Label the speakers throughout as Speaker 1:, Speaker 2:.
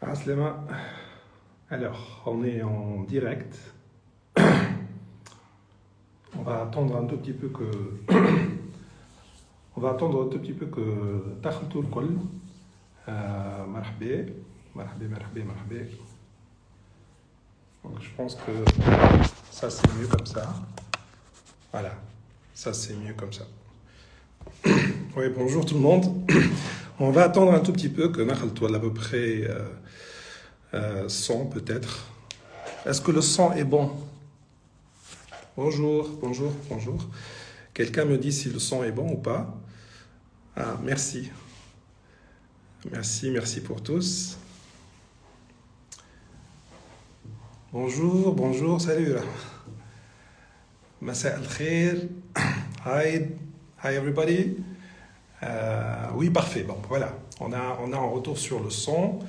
Speaker 1: Aslema, alors on est en direct. On va attendre un tout petit peu que تخلطوا الكل. مرحبا مرحبا. Donc je pense que ça c'est mieux comme ça. Voilà, ça c'est mieux comme ça. Oui, bonjour tout le monde. On va attendre un tout petit peu que نخلطوا à peu près 100 peut-être. Est-ce que le son est bon? Bonjour. Quelqu'un me dit si le son est bon ou pas. Ah, merci. Merci pour tous. Bonjour, salut là. Massa al-khair. Hi everybody. Oui, parfait. Bon, voilà. On a un retour sur le son.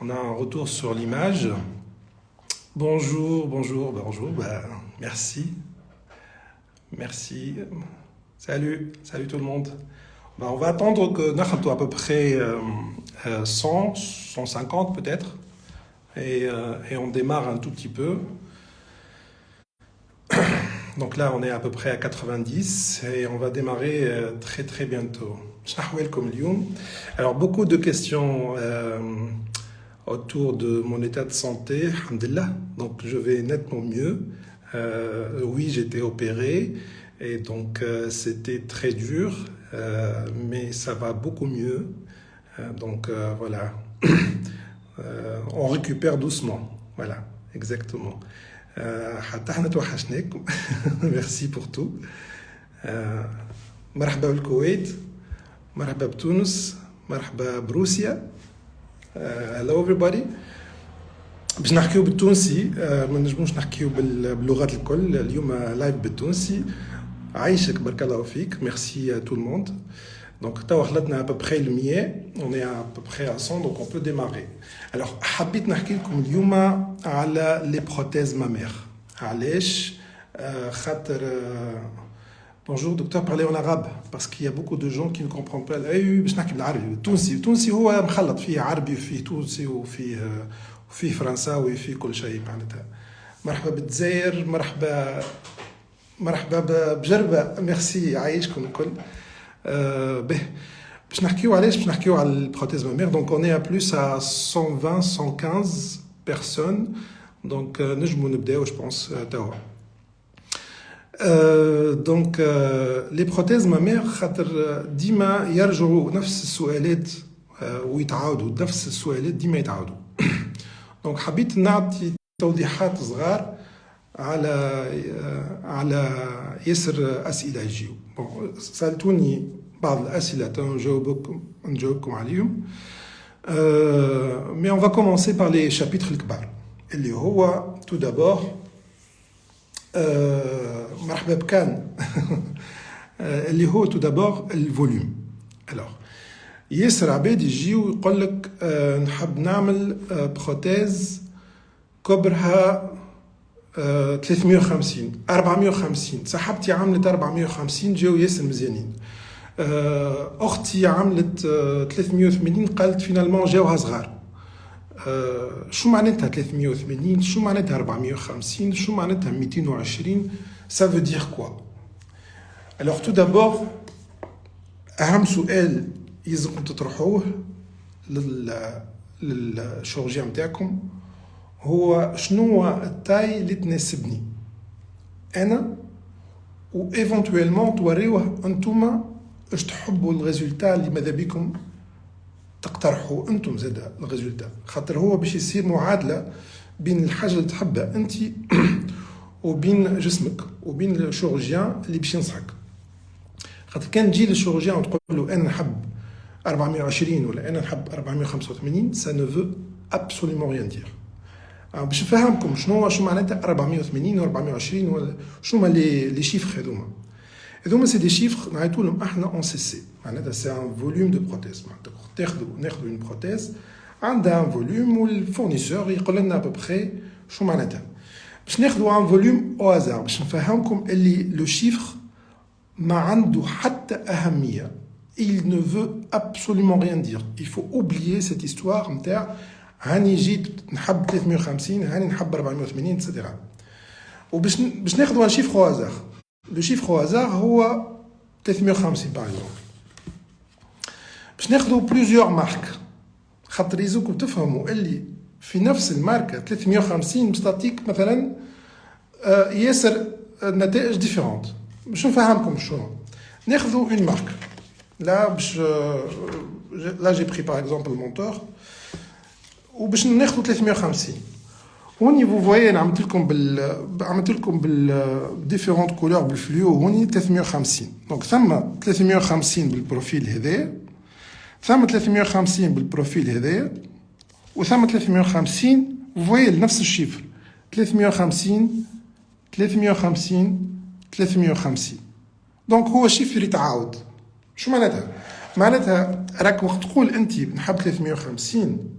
Speaker 1: On a un retour sur l'image. Bonjour. Bah, merci. Salut tout le monde. Bah, on va attendre que nous à peu près 100, 150 peut-être. Et on démarre un tout petit peu. Donc là, on est à peu près à 90 et on va démarrer très bientôt. Alors, beaucoup de questions autour de mon état de santé, alhamdulillah. Donc, je vais nettement mieux. Oui, j'étais opéré et donc c'était très dur, mais ça va beaucoup mieux. Donc, voilà. On récupère doucement. Voilà, exactement. Merci pour tout. مرحبا بالكويت, مرحبا بتونس, مرحبا بروسيا. Hello everybody. باش نحكيو بالتونسي, ما نجموش نحكيو باللغات الكل اليوم لايف بالتونسي. عايشك بارك الله فيك. Merci à tout le monde. Donc, à peu près le mien, on est à peu près à 100, donc on peut démarrer. Alors, حبيت نحكي لكم اليوم على les prothèses mammaires. علاش خاطر Bonjour docteur, parlez en arabe parce qu'il y a beaucoup de gens qui ne comprennent pas. باش نحكي بالعربي. التونسي هو مخلط فيه عربي وفيه تونسي وفيه فرنساوي وفيه كل شيء معناتها. مرحبا بالجزائر, مرحبا بجربة. ميرسي, عايشكم الكل. باش نحكيو على البروthèse mammaire. Donc on est à plus à 120 115 personnes. Donc نجمو نبداو je pense توا. Donc les prothèses mammaires خاطر ديما يرجعوا نفس السؤالات ويتعاودوا نفس السؤالات ديما يتعاودوا. Donc حبيت نعطي توضيحات صغار على ياسر أسئلة يجيو. سألتوني بعض الأسئلة نجاوبكم عليهم. Mais on va commencer par les chapitres الكبار اللي هو tout d'abord مرحبا بكان اللي هو tout d'abord الفوليوم. Alors ياسر عباد يجيو يقول لك نحب نعمل بروتيز كبرها 350 450. صاحبتي عملت 450 جاو ياسر مزيانين. اختي عملت 380 قالت فينالمون جاوها صغار. شو معناتها 380 شو معناتها 450 شو معناتها 220 ça veut dire quoi? Alors tout d'abord اهم سؤال يلزم تطرحوه للشورجيا نتاعكم هو شنو التاي اللي تناسبني انا, و ايفونتويلمون توريوه انتوما اش تحبوا الريزولتا اللي ماذا بكم تقترحوا انتم زاده الريزولتا. خاطر هو باش يصير معادله بين الحاجه اللي تحبها انت وبين جسمك وبين الشورجيان اللي باش ينصحك. خاطر كان تجي للشورجيان وتقول له انا نحب 420 ولا انا نحب 485 ça ne veut absolument rien dire. باش نفهمكم شنو معناتها 480 و 420 ولا شنو هما لي شيفر هذوما سي دي شيفر نعيطوا لهم احنا اون سي سي. معناتها سي ان فوليوم دو بروتيز. معناتها ناخذوا اون بروتيز عندها ان فوليوم والفورنيسور يقول لنا ابوبري شو معناتها. باش ناخذوا ان فوليوم او هازار باش نفهمكم اللي لو شيفر ما عنده حتى اهميه. Il ne veut absolument rien dire. Il faut oublier cette histoire نتاع هاني جيت نحب 350 هاني نحب 480 اتسيتيرا. وباش ناخذوا ان شيفر او هازار. لو شيفر او هازار هو 350 باغ اكزومبل. باش ناخذوا بليزيور مارك خاطر يزوكم تفهموا اللي في نفس الماركه 350 باش تعطيك مثلا ياسر نتائج ديفيرونت. باش نفهمكم شنو ناخذوا اون مارك. لا باش لا جي بري باغ اكزومبل مونتور وباش ناخذوا 350. هوني vous voyez انا عملت لكم ديفيرونت كولور بالفلو. هوني 350 دونك ثم 350 بالبروفيل هذايا، ثم 350 بالبروفيل هذايا، وثم 350 vous voyez نفس الشيفر 350 350 350. دونك هو شيفر يتعاود. شو معناتها؟ معناتها راك وقت تقول انت نحب 350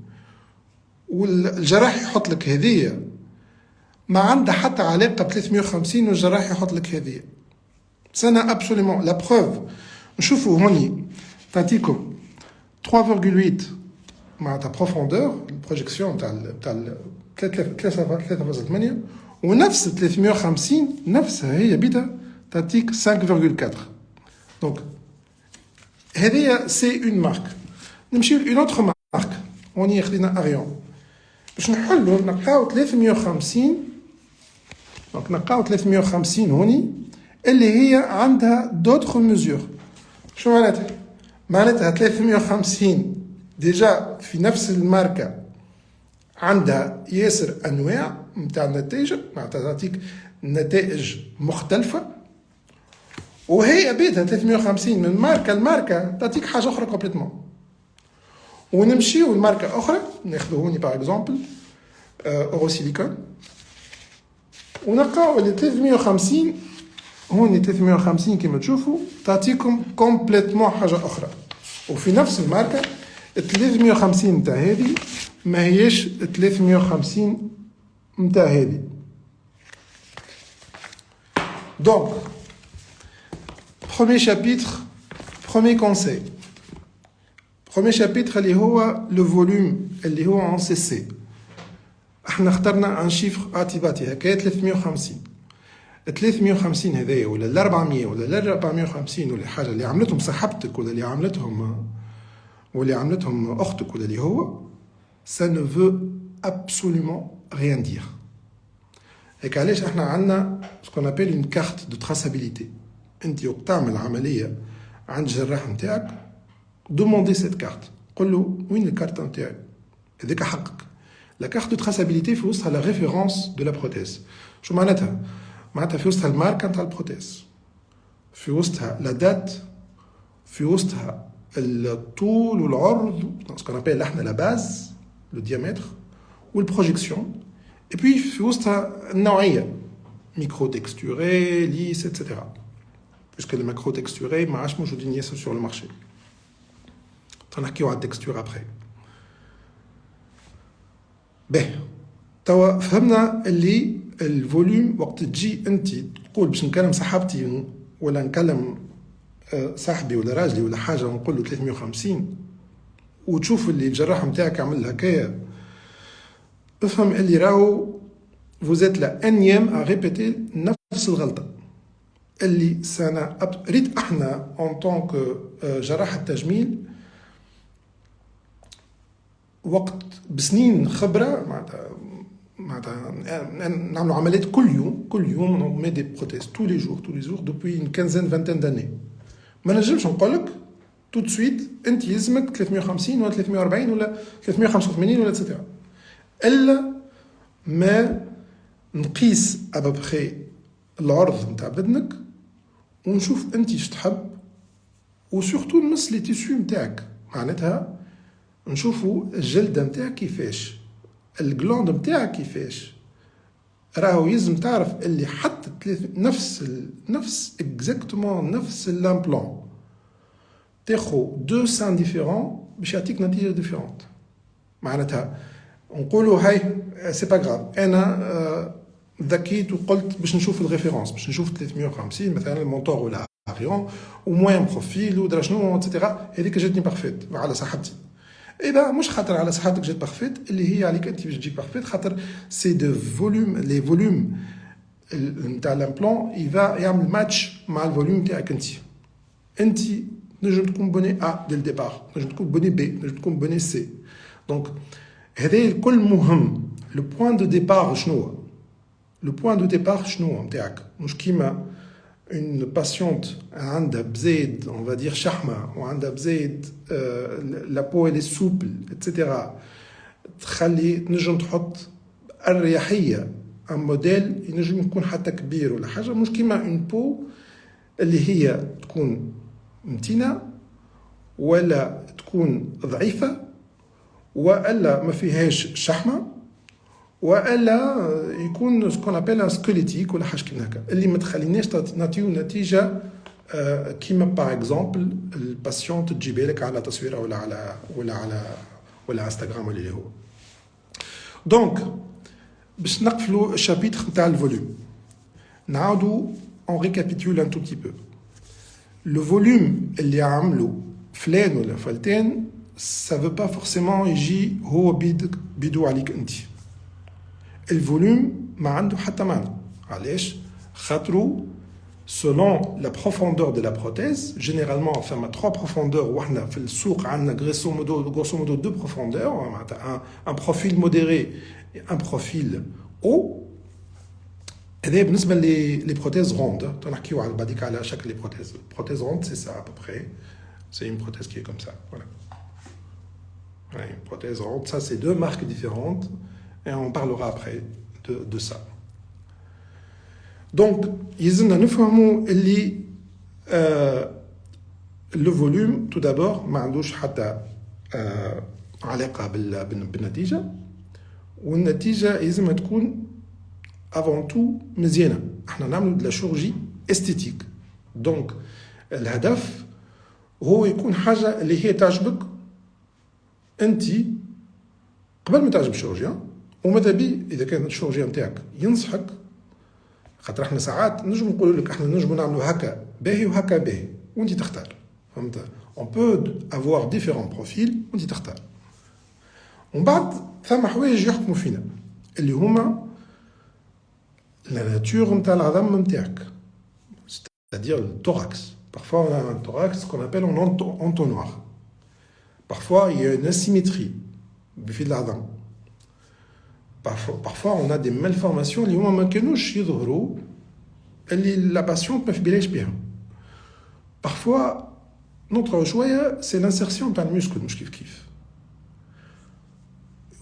Speaker 1: والجراح يحط لك هذية ما عندها حتى علاقة ب 350 والجراح يحط لك هذية. سنة ابسوليمون لا بروف. نشوفوا هوني تعطيكم 3.8 معناتها بروفوندور البروجيكسيون تاع 3.8 ونفس 350 نفسها هي بيتا تعطيك 5.4. دونك هذه سي اون مارك. نمشيو لأون اوتر مارك. هوني خدينا اريون باش نحلو نلقاو 350. دونك نلقاو 350 هوني اللي هي عندها دوطخ ميزور. شو معناتها؟ معناتها 350 ديجا في نفس الماركة عندها ياسر أنواع متاع النتائج معناتها تعطيك نتائج مختلفة، وهي بيتها 350 من ماركة لماركة تعطيك حاجة أخرى كومبليتمون. ونمشيو لماركة أخرى ناخذو هوني باغ اكزومبل أوروسيليكون ونلقاو اللي 350 هوني 350 كما تشوفوا تعطيكم كومبليتمون حاجة أخرى. وفي نفس الماركة 350 متاع هذه ما هيش 350 متاع هذه. دونك premier chapitre, premier conseil. Premier chapitre اللي هو le volume اللي هو en CC. احنا اخترنا un chiffre اتيباتي هكايا 350. 350 هذايا ولا ال 400 ولا ال 450 ولا حاجه اللي عملتهم صاحبتك ولا اللي عملتهم اختك ولا اللي هو ça ne veut absolument rien dire. هيك علاش احنا عندنا ce qu'on appelle une carte de traçabilité. انت وقت تعمل عمليه عند الجراح نتاعك دوموندي سيت كارت، قول له وين الكارت نتاعي هذاك حقك. لا كارت دو تراسابيليتي في وسطها لا ريفيرونس دو لا بروتيز. شو معناتها؟ معناتها في وسطها الماركه نتاع البروتيز، في وسطها لا دات، في وسطها الطول والعرض سكون ابيل احنا لا باز لو ديامتر والبروجيكسيون، اي بي في وسطها النوعيه ميكرو تكستوري ليس اتسيتيرا. puisque les macros texturés ما عادش موجودين ياسر sur le marché. تنحكيو على التكستور ابري. باهي توا فهمنا اللي الفوليوم وقت تجي انت تقول باش نكلم صاحبتي ولا نكلم صاحبي ولا راجلي ولا حاجه ونقول له 350 وتشوف اللي الجراح نتاعك عمل هكايا، افهم اللي راهو vous êtes la énième à répéter نفس الغلطه اللي سنة ريت احنا en tant que جراح التجميل وقت بسنين خبرة معناتها نعملوا عمليات كل يوم on met des prothèses tous les jours depuis une quinzaine vingtaine d'années. ما نجمش نقول لك tout de suite انت يلزمك 350 ولا 340 ولا 385 ولا etc. الا ما نقيس ابابخي العرض نتاع بدنك ونشوف انت ايش تحب وسورتو نمس لي تيسيو نتاعك. معناتها نشوفوا الجلده نتاعك كيفاش، الجلوند نتاعك كيفاش. راهو يلزم تعرف اللي حتى نفس اكزاكتومون نفس الامبلون تاخو دو سان ديفيرون باش يعطيك نتيجه ديفيرونت. معناتها نقولوا هاي سي با غراف انا ذكيت وقلت باش نشوف الريفيرونس باش نشوف 350 مثلا المونتور ولا افيون وموين بروفيل ودرا شنو اتسيتيرا. هذيك جاتني بارفيت على صاحبتي. Et ben مش خاطر على صحتك جات بارفيت اللي هي عليك انت باش تجيك بارفيت خاطر سي دو فوليوم لي فوليوم نتاع لامبلون يفا يعمل ماتش مع الفوليوم تاعك انت نجم تكون بوني ا ديال الديبار نجم تكون بوني بي نجم تكون بوني سي دونك هذا الكل مهم لو بوين دو ديبار شنو هو لو بوين دو ديبار شنو هو نتاعك مش كيما une patiente عندها بزايد on va dire شحمة وعندها بزايد la peau elle est souple etc تخلي تنجم تحط الرياحية ان موديل ينجم يكون حتى كبير ولا حاجة مش كيما une peau اللي هي تكون متينة ولا تكون ضعيفة ولا ما فيهاش شحمة والا يكون سكون ابل ان سكوليتيك ولا حاجه كيما هكا اللي ما تخليناش نعطيو نتيجه كيما باغ اكزومبل الباسيونت تجيب لك على تصويره ولا انستغرام ولا اللي هو دونك باش نقفلوا الشابيتر نتاع الفوليوم نعاودوا اون ريكابيتول ان تو بتي بو لو فوليوم اللي عملوا فلان ولا فلتان ça veut pas forcément يجي هو بيدو عليك انت الفوليوم ما عنده حتى معنى علاش خاطرو selon la profondeur de la prothèse généralement فما 3 profondeurs وحنا في السوق عندنا grosso modo 2 profondeurs معناتها un profil modéré et un profil haut هذا بالنسبه لي بروتيز روند تنحكيو على بعديك على شكل لي بروتيز روند سي ça à peu près c'est une prothèse qui est comme ça voilà une prothèse ronde ça c'est 2 marques différentes et on parlera après de ça. Donc, يلزمنا نفهموا اللي le volume tout d'abord ما عندوش حتى علاقة بالنتيجة والنتيجة يلزمها تكون avant tout مزيانة. احنا نعملوا de la chirurgie esthétique. Donc, الهدف هو يكون حاجة اللي هي تعجبك أنت قبل ما تعجب الشيروجيان وماذا بي اذا كان الشيروجيان نتاعك ينصحك خاطر احنا ساعات نجم نقول لك احنا نجم نعملوا هكا باهي وهكا باهي وانت تختار فهمت on peut avoir différents profils وانت تختار ومن بعد ثم حوايج يحكموا فينا اللي هما لا ناتور نتاع العظم نتاعك c'est-à-dire le thorax parfois on a un thorax qu'on appelle en entonnoir parfois il y a une asymétrie في العظم Parfois, on a des malformations اللي هما ما كانوش يظهروا اللي la patiente ما في بلاش بها. Parfois, نطلعوا شوية c'est l'insertion تاع المسكل مش كيف.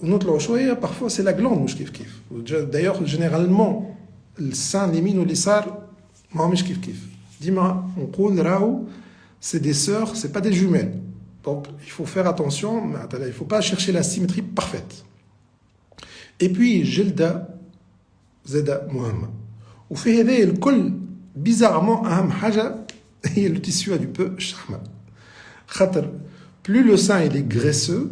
Speaker 1: ونطلعوا شوية parfois c'est la glande مش كيف. D'ailleurs, généralement, السان اليمين واليسار ما همش كيف. ديما نقول راهو c'est des sœurs, c'est pas des jumelles. Donc, il faut faire attention, il faut pas chercher la symétrie parfaite. Et puis جلدة زادة مهمة وفي هذا الكل bizarrement أهم حاجة هي le tissu adipeux الشحمة خاطر plus le sein il est graisseux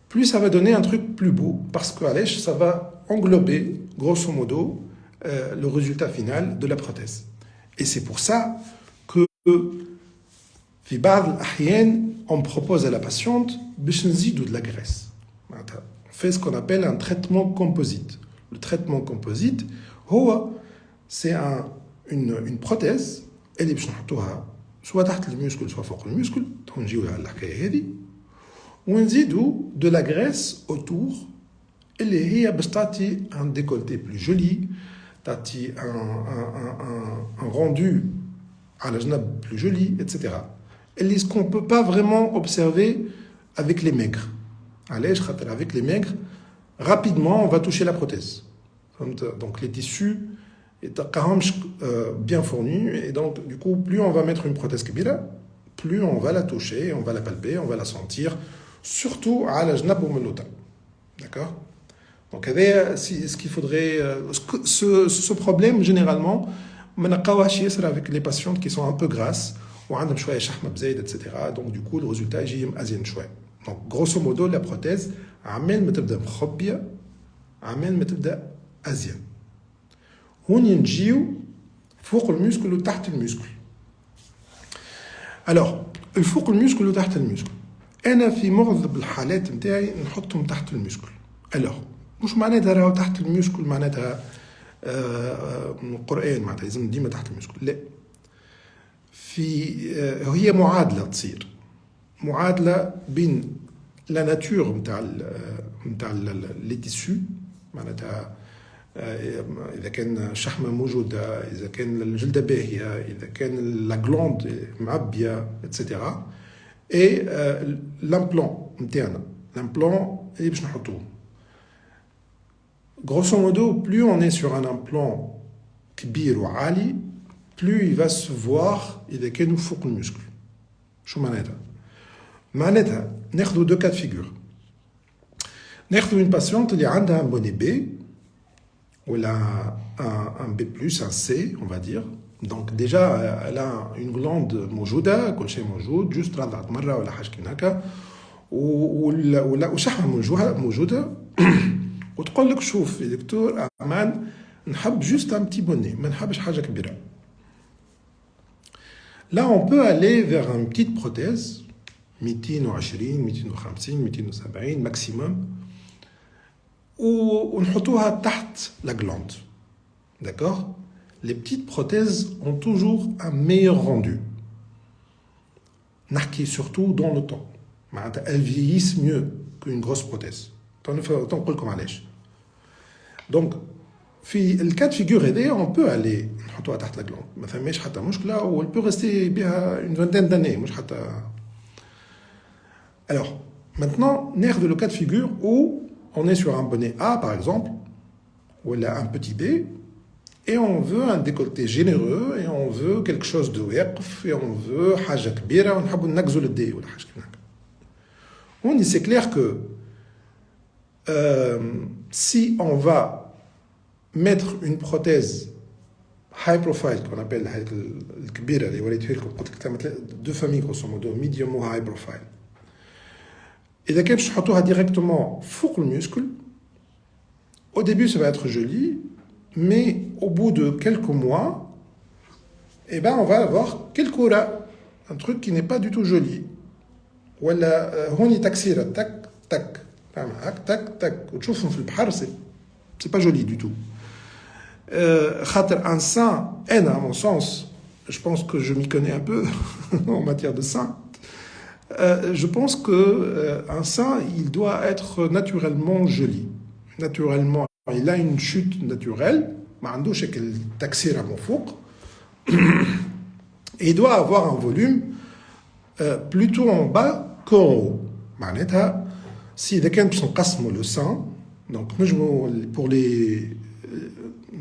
Speaker 1: plus ça va donner un truc plus beau parce que علاش ça va englober grosso modo le résultat final de la prothèse et c'est pour ça que في بعض الأحيان on propose à la patiente باش نزيدوا de la graisse fait ce qu'on appelle un traitement composite. Le traitement composite, c'est une prothèse, elle est soit تحت المسكل soit فوق المسكل, تنجيو على الحكاية هذه, ونزيدوا de la graisse autour, اللي هي باش تعطي un décolleté plus joli, تعطي un rendu على جنب plus joli, etc. Et ce qu'on ne peut pas vraiment observer avec les maigres. علاش خاطر avec les maigres rapidement on va toucher la prothèse donc les tissus تلقاهمش bien fournis et donc du coup plus on va mettre une prothèse كبيرة plus on va la toucher on va la palper on va la sentir surtout على جنب ومن الوتر d'accord donc هذا ce qu'il faudrait ce problème généralement ما نلقاوهاش ياسر avec les patientes qui sont un peu grasses وعندهم شوية شحمة بزايد etc donc du coup le résultat يجي أزين شوية. Donc, grosso modo, la prothèse, عمال ما تبدا مخبية عمال ما تبدا أزين. هون نجيو فوق المسكل وتحت المسكل. Alors, الفوق المسكل وتحت المسكل. انا في معظم الحالات نتاعي نحطهم تحت الميسكل. الوغ مش معناتها راهو تحت الميسكل معناتها القران معناتها لازم ديما تحت الميسكل، لا. في هي معادله تصير، معادله بين لا ناتور نتاع لي تيسو، معناتها اذا كان الشحمه موجوده، اذا كان الجلده باهيه، اذا كان لا غلوند معبيه اتسيتيرا، اي لامبلون نتاعنا، لامبلون اللي باش نحطوه. Grosso modo, plus on est sur un implant كبير وعالي, plus il va se voir إذا كانوا فوق المسكل. شو معناتها؟ معناتها ناخذوا دو كات فيغور. ناخذوا une patiente اللي عندها un bonnet B ولا un B+, un C, on va dire. Donc déjà elle a une glande موجودة، كل شيء موجود، juste رضعت مرة ولا حاجة كيما هكا، وشحمة موجودة وتقول لك شوف يا دكتور امان نحب جوست ان بتي بوني، ما نحبش حاجه كبيره. Là on peut aller vers une petite prothèse 220 250 270 maximum ونحطوها تحت la glande. D'accord? Les petites prothèses ont toujours un meilleur rendu. نحكي surtout dans le temps. معناتها elles vieillissent mieux qu'une grosse prothèse. تنقول لكم علاش. دونك في الكات فيغور هذايا اون بو الي نحطوها تحت لا غلوند، ما ثماش حتى مشكله، و بو ريستي بها اون فانتين داني مش حتى. Alors maintenant ناخذ لو كات فيغور او on est sur un bonnet A par exemple ou là un petit B et on veut un décolleté généreux et on veut quelque chose de واقف et on veut حاجه كبيره ونحبوا ننقزوا للدي ولا حاجه كيما هكا. On dit c'est clair que si on va mettre une prothèse high profile qu'on appelle الكبيرة اللي وريتها لكم، قلت لك deux familles grosso modo, medium ou high profile. إذا كان باش نحطوها directement فوق المسكل، au début ça va être joli, mais au bout de quelques mois, eh ben on va avoir quelques ras, un truc qui n'est pas du tout joli. ولا هوني تكسيرة تك تك هاك تك تك وتشوفهم في البحر، سي با جولي دو تو. خاطر un sein, à mon sens, je pense que je m'y connais un peu en matière de sein, je pense que un sein, il doit être naturellement joli. Naturellement, il a une chute naturelle, ما عندوش هيك تكسيرة من فوق, et il doit avoir un volume plutôt en bas qu'en haut. معناتها si إذا كان باش نقسموا le sein, donc pour les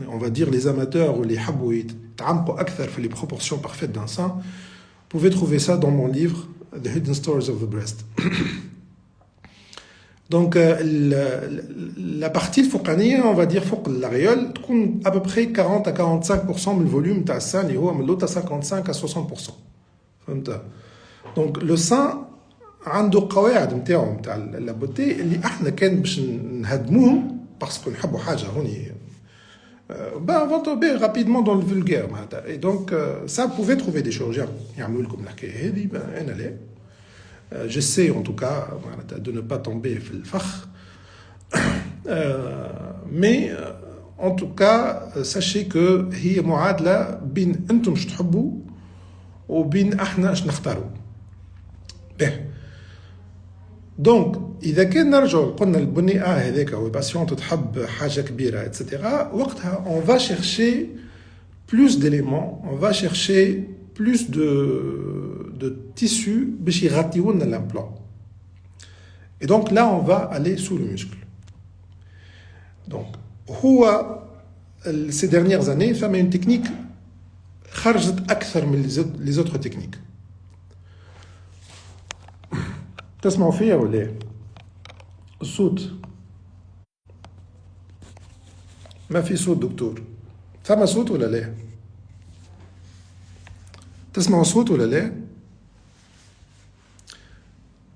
Speaker 1: on va dire les amateurs ou les حبوا يتعمقوا أكثر في les proportions parfaites d'un sein, vous pouvez trouver ça dans mon livre The Hidden Stories of the Breast. Donc la partie الفوقانية on va dire فوق l'aréole تكون à peu près 40 à 45% من الvolume تاع السان اللي هو من l'autre à 55 à 60%. فهمت؟ Donc le sein عنده قواعد نتاعو نتاع لا بوتي اللي احنا كان باش نهدموهم باسكو نحبوا حاجه هوني on va tomber rapidement dans le vulgaire. Et donc, ça, vous pouvez trouver des chirurgiens. J'essaie en tout cas de ne pas tomber dans le fakh. Mais en tout cas, sachez que هي معادلة بين أنتم شو تحبوا وبين إحنا شو نختاروا. دونك اذا كان نرجعوا قلنا البني هذاك او الباسيونت تحب حاجه كبيره اتسيتيرا، وقتها on va chercher plus d'éléments, on va chercher plus de tissu باش يغطيوا لنا l'implant. Et donc là on va aller sous le muscle. Donc هو ces dernières années فما une technique خرجت اكثر من les autres techniques. تسمعوا فيها ولا الصوت؟ ما في صوت دكتور؟ ثم صوت ولا لا؟ تسمعوا صوت ولا لا؟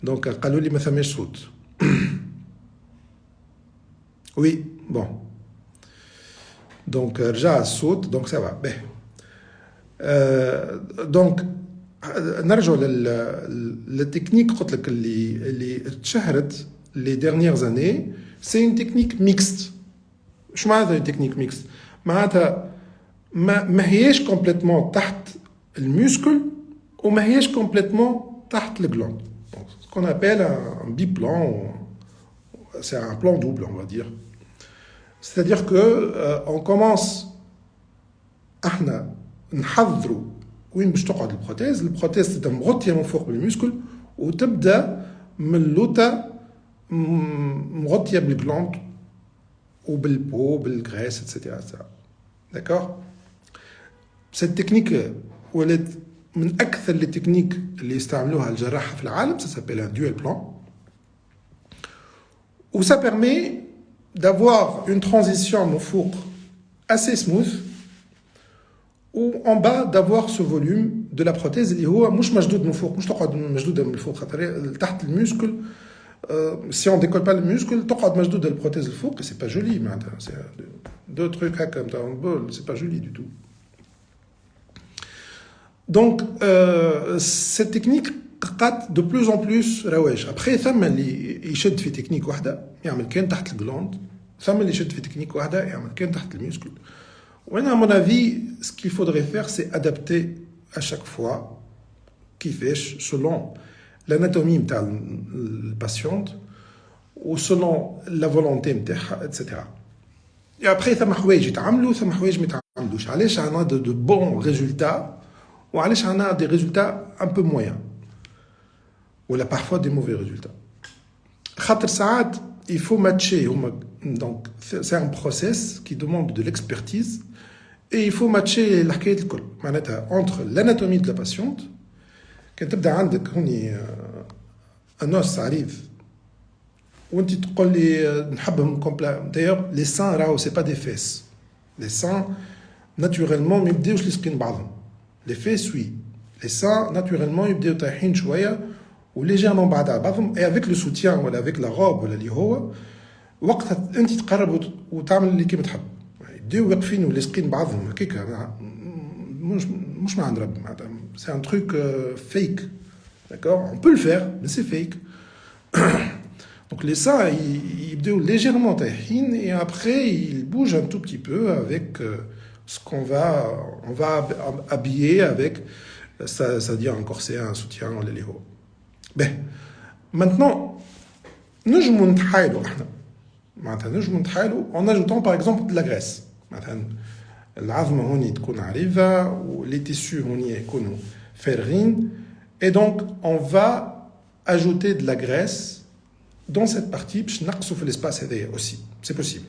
Speaker 1: دونك قالوا لي ما ثماش صوت. وي بون دونك رجع الصوت دونك سافا باهي. دونك نرجع للتكنيك قلت لك اللي تشهرت les dernières années, c'est une technique mixte. شو معناتها une technique mixte؟ معناتها ما هياش complètement تحت المسكل وما هياش complètement تحت الجلاند. Ce qu'on appelle un biplan, c'est un plan double, on va dire. C'est-à-dire que on commence احنا نحضروا وين باش تقعد البروتيز تبدا مغطيه من فوق بالمسكل وتبدا من اللوطه مغطيه بالجلاند وبالبو بالغريس اتسيتيرا. داكور. cette technique ولات من اكثر لي تكنيك اللي يستعملوها الجراحه في العالم. ça s'appelle un dual plan où ça permet d'avoir une transition من فوق assez smooth ou en bas d'avoir ce volume de la prothèse اللي هو مش مشدود من فوق مش تقعد مشدوده من الفوق خاطر تحت المسكل. Si on décolle pas le muscle تقعد مشدوده البروثèse الفوق et c'est pas joli معناتها. c'est deux trucs comme ça en bol, c'est pas joli du tout. Donc cette technique قات de plus en plus رواج. Après ثم اللي يشد في تكنيك واحده يعمل كان تحت الجلاند ثم اللي يشد في تكنيك واحده يعمل كان تحت المسكل. Ouais, à mon avis, ce qu'il faudrait faire, c'est adapter à chaque fois, selon l'anatomie de la patiente ou selon la volonté, etc. Et après, il y a des choses qui sont faites, il y a des choses qui sont faites. On a de bons résultats ou on a des résultats un peu moyens. Ou parfois des mauvais résultats. Il faut matcher. Donc, c'est un process qui demande de l'expertise. Et il faut matcher الحكاية الكل معناتها entre l'anatomie de la patiente كان تبدا عندك هوني النص عريض وانت تقول لي نحبهم كومبلا. d'ailleurs les seins راهو c'est pas des fesses. les seins naturellement ما يبداوش لاصقين بعضهم. les fesses oui. les seins naturellement يبداو طايحين شويه وليجيرمون بعد على بعضهم. et avec le soutien ولا avec la robe ولا اللي هو وقتها انت تقرب وتعمل اللي كيما تحب. يبداو واقفين ولاصقين بعضهم هكاك مش مع نرب معناتها. c'est un truc fake. d'accord. on peut le faire mais c'est fake. donc les seins يبداو légèrement طايحين et après ils bougent un tout petit peu avec ce qu'on va habiller avec c'est-à-dire un corset un soutien ولا اللي هو. ben maintenant نجمو نتحايلوا احنا معناتها نجمو نتحايلوا en ajoutant par exemple de la graisse. مثلا العظمه هوني تكون عريضه ولي تيسو هوني يكونوا فارغين et donc on va ajouter de la graisse dans cette partie باش نقصوا في l'espace هذايا aussi. c'est possible.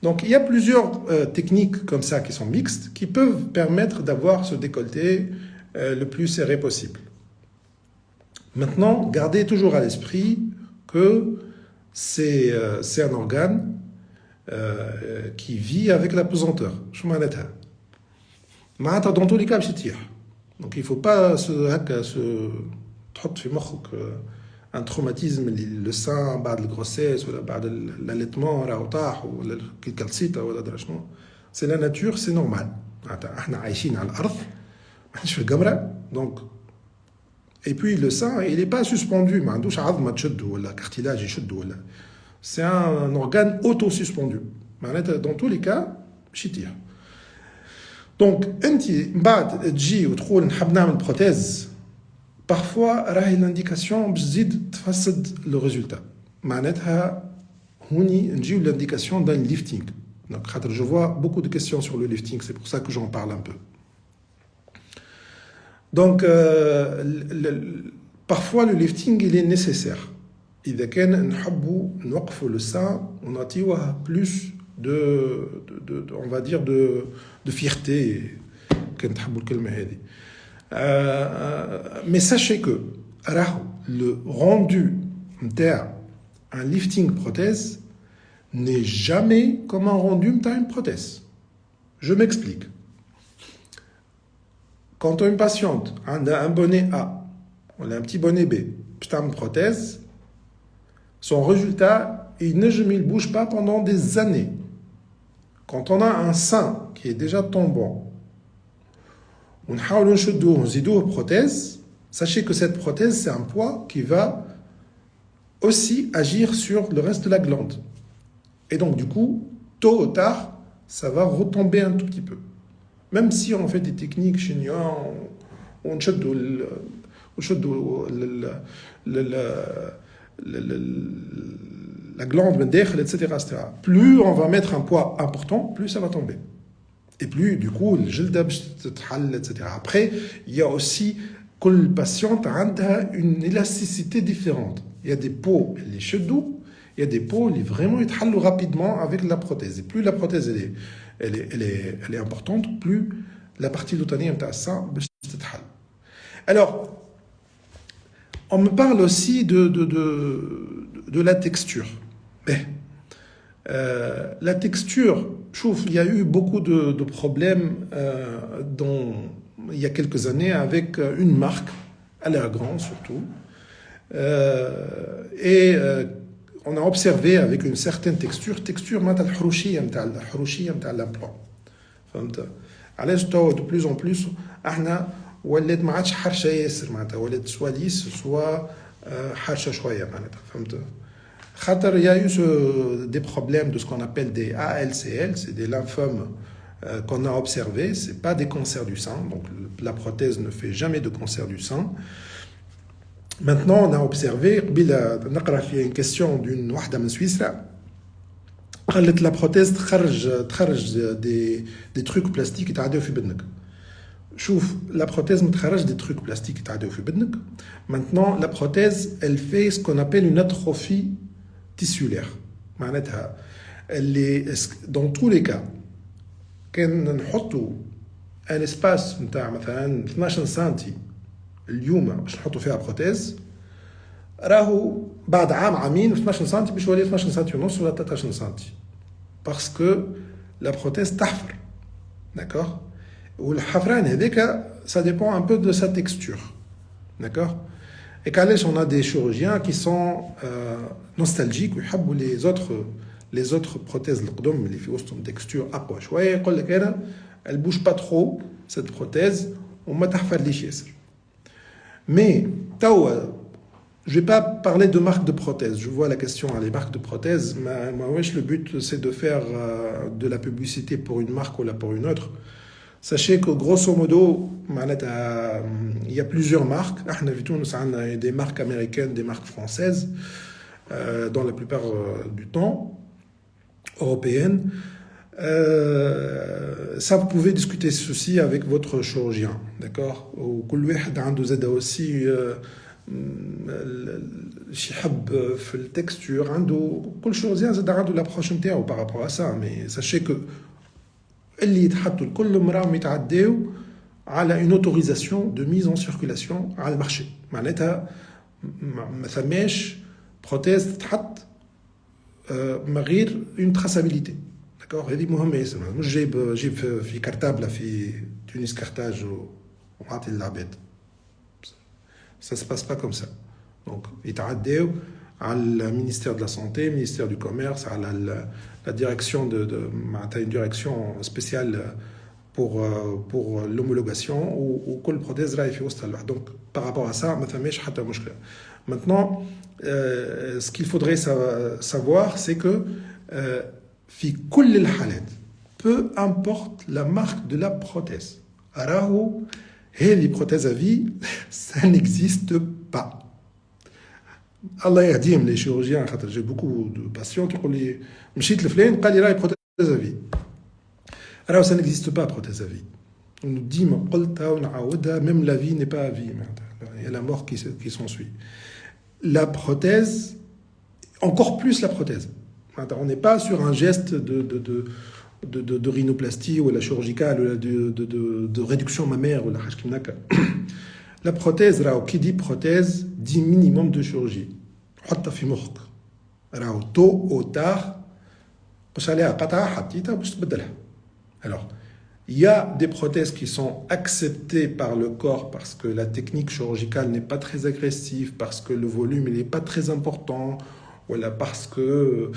Speaker 1: donc il y a plusieurs techniques comme ça qui sont mixtes qui peuvent permettre d'avoir ce décolleté le plus serré possible. maintenant gardez toujours à l'esprit que c'est un organe qui vit avec la pesanteur. شو معناتها؟ معناتها dans tous les cas باش يطيح. donc il faut pas se تحط في مخك un traumatisme اللي le sein بعد الغروسيس ولا بعد l'allaitement راهو طاح ولا الكالسيتا ولا درا شنو. c'est la nature, c'est normal. معناتها احنا عايشين على الارض ماحناش في القمره. donc et puis le sein il est pas suspendu ما عندوش عظمه تشد ولا cartilage يشد ولا. c'est un organe auto-suspendu. dans tous les cas باش يطيح. donc انت من بعد تجي وتقول نحب نعمل بروتيز parfois راهي l'indication باش تزيد تفسد le résultat. معناتها هوني نجيو l'indication d'un lifting. donc خاطر je vois beaucoup de questions sur le lifting, c'est pour ça que j'en parle un peu. donc parfois le lifting il est nécessaire. إذا كان نحبوا نوقفوا le sein ونعطيوه plus de on va dire de fierté كان تحبوا الكلمة هذه. mais sachez que راهو le rendu نتاع un lifting prothèse n'est jamais comme un rendu نتاع une prothèse. je m'explique. quand une patiente a un bonnet A ou un petit bonnet B باش تعمل prothèse, son résultat, il ne bouge pas pendant des années. Quand on a un sein qui est déjà tombant, ونحاولوا نشدوه نزيدوه prothèse. Sachez que cette prothèse, c'est un poids qui va aussi agir sur le reste de la glande. Et donc, du coup, tôt ou tard, ça va retomber un tout petit peu. Même si on fait des techniques chinoises, on شدوا la glande من داخل, etc., etc. Plus on va mettre un poids important, plus ça va tomber. Et plus, du coup, le gelda باش تتحل, etc. Après, il y a aussi كل patiente a une élasticité différente. Il y a des peaux les chedou, il y a des peaux qui vraiment يتحلوا rapidement avec la prothèse. Et plus la prothèse elle est importante, plus la partie l'autanien نتاع السا باش تتحل. Alors, on me parle aussi de la texture. Mais, la texture, il y a eu beaucoup de problèmes il y a quelques années avec une marque, Allergan surtout. On a observé avec une certaine texture معناتها الحروشية نتاع l'implant. فهمت؟ علاش تو de plus en plus احنا ولات ما عادش حرشه ياسر معناتها ولات سوا ليس سوا حرشه شويه معناتها فهمت خاطر il y a eu des problèmes de ce qu'on appelle des ALCL, c'est des lymphomes qu'on a observés, c'est pas des cancers du sein, donc la prothèse ne fait jamais de cancer du sein. Maintenant on a observé قبيله نقرا في une question d'une واحده من سويسرا قالت la prothèse تخرج des trucs plastiques يتعداو في بدنك. شوف la prothèse متخرج des trucs plastiques يتعداو في بدنك. Maintenant la prothèse elle fait ce qu'on appelle une atrophie tissulaire. معناتها اللي dans tous les cas كان نحطوا un espace نتاع مثلا 12 سنتي اليوم باش نحطوا فيها بروتيز راهو بعد عام عامين 12 سنتي باش يولي 12 سنتي ونص ولا 13 سنتي باسكو لا بروتيز تحفر داكور والحفران هذاك ça dépend un peu de sa texture d'accord et qu'allez on a des chirurgiens qui sont nostalgiques ويحبوا les autres prothèses القدم اللي في وسطهم texture اقوى شويه يقول لك انا elle bouge pas trop cette prothèse وما تحفرليش ياسر. Mais, je ne vais pas parler de marque de prothèse. Je vois la question, les marques de prothèse. Mais le but, c'est de faire de la publicité pour une marque ou pour une autre. Sachez que, grosso modo, il y a plusieurs marques. Il y a des marques américaines, des marques françaises, dans la plupart du temps, européennes. Ça, vous pouvez discuter ceci avec votre chirurgien, d'accord? Ou كل واحد عنده زاد aussi شي حب في التكستور عنده كل chirurgien زاد عنده l'approche نتاعو par rapport à ça. Mais sachez que اللي يتحطوا الكل مراهم يتعداو على une autorisation de mise en circulation على المارشي. معناتها ما ثماش بروتيز تتحط من غير une traçabilité. D'accord, هذه مهمة ياسر. مش جايب في كرتابلة في تونس كارتاج وعاطي للعباد. Ça se passe pas comme ça. Donc يتعداو على المينيستère de la santé, ministère du commerce, على la direction معناتها une direction spéciale pour l'homologation وكل prothèse راهي في وسط الواحد. Donc par rapport à ça ما ثماش حتى مشكلة. Maintenant ce qu'il faudrait savoir c'est que في كل الحالات peu importe la marque de la prothèse راهو هذه prothèse à vie ça n'existe pas. الله يهديهم les chirurgiens خاطر j'ai beaucoup de patients يقول لي مشيت لفلان قال لي راهي prothèse à vie راهو ça n'existe pas prothèse à vie. On dit ما قلتها ونعاودها même la vie n'est pas à vie. Il y a la mort qui s'ensuit. La prothèse encore plus la prothèse. On n'est pas sur un geste de rhinoplastie ou la chirurgicale ou de réduction mammaire ou la prothèse qui dit prothèse dit minimum de chirurgie. حطها في مخك راهو tôt ou tard باش عليها قطعة حطيتها باش تبدلها. Alors il y a des prothèses qui sont acceptées par le corps parce que la technique chirurgicale n'est pas très agressive, parce que le volume n'est pas très important, ولا parce que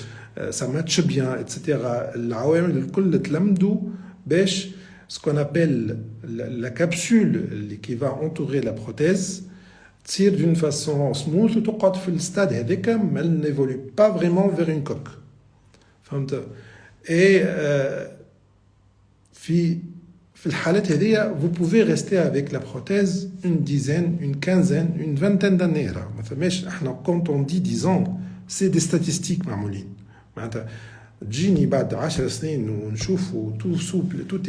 Speaker 1: ça matche bien, etc. العوامل الكل تلمدوا باش ce qu'on appelle la capsule qui va entourer la prothèse tire d'une façon smooth ou تقعد في الستاد هذاك ما n'évolue pas vraiment vers une coque. فهمت؟ Et في الحالات هذه vous pouvez rester avec la prothèse une dizaine, une quinzaine, une vingtaine d'années. ما فماش احنا quand on dit 10 ans c'est des statistiques معمولين. معناتها تجيني بعد 10 سنين ونشوفوا tout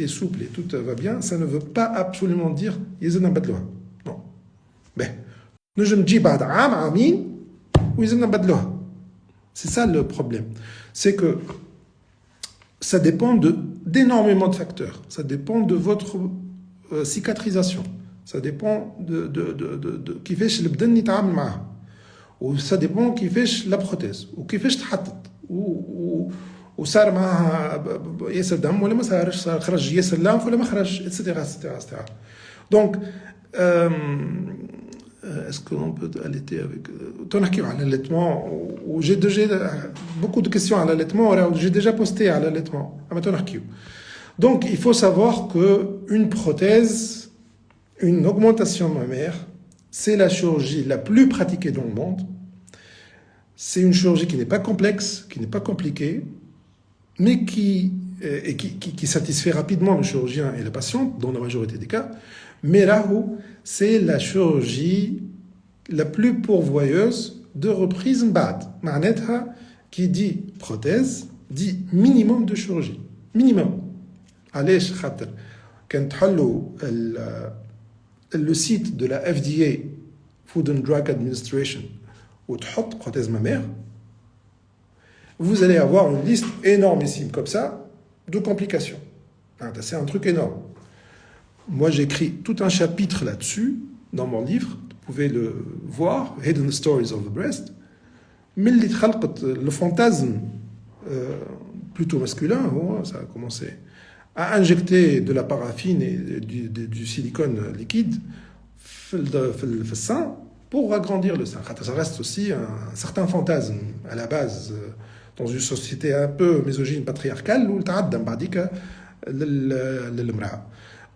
Speaker 1: est souple et tout va bien, ça ne veut pas absolument dire يلزمنا نبدلوها. Non. باهي. نجم تجي بعد عامين ويلزمنا نبدلوها. C'est ça le problème. C'est que ça dépend d'énormément de facteurs. Ça dépend de votre cicatrisation. Ça dépend de كيفاش البدن يتعامل معها. وسا ديبون كيفاش لا بروتيز وكيفاش تحطت وصار معها ياسر دم ولا ما صارش، صار خرج ياسر لانف ولا ما خرج اتسيتيرا اتسيتيرا اتسيتيرا. دونك اسكو اون بو اليتي افيك تنحكيو على الليتمون وجي ديجا بوكو دو كيسيون على الليتمون جي ديجا بوستي على الليتمون اما تنحكيو. دونك il faut savoir que une prothèse, une augmentation mammaire, c'est la chirurgie la plus pratiquée dans le monde. C'est une chirurgie qui n'est pas complexe, qui n'est pas compliquée, mais qui satisfait rapidement le chirurgien et la patiente, dans la majorité des cas. Mais là où c'est la chirurgie la plus pourvoyeuse de reprise mbad. Ma'netha, qui dit prothèse, dit minimum de chirurgie. Minimum. Allez, khater. Quand le site de la FDA, Food and Drug Administration, ou تحط prothèse mammaire, vous allez avoir une liste énormissime comme ça de complications. C'est un truc énorme. Moi, j'écris tout un chapitre là-dessus dans mon livre. Vous pouvez le voir, Hidden Stories of the Breast. Mais le fantasme plutôt masculin, ça a commencé à injecter de la paraffine et du silicone liquide dans le sein pour agrandir le sein. Ça reste aussi un certain fantasme à la base dans une société un peu misogyne patriarcale où le ta'addam ba'dika l'imra'a.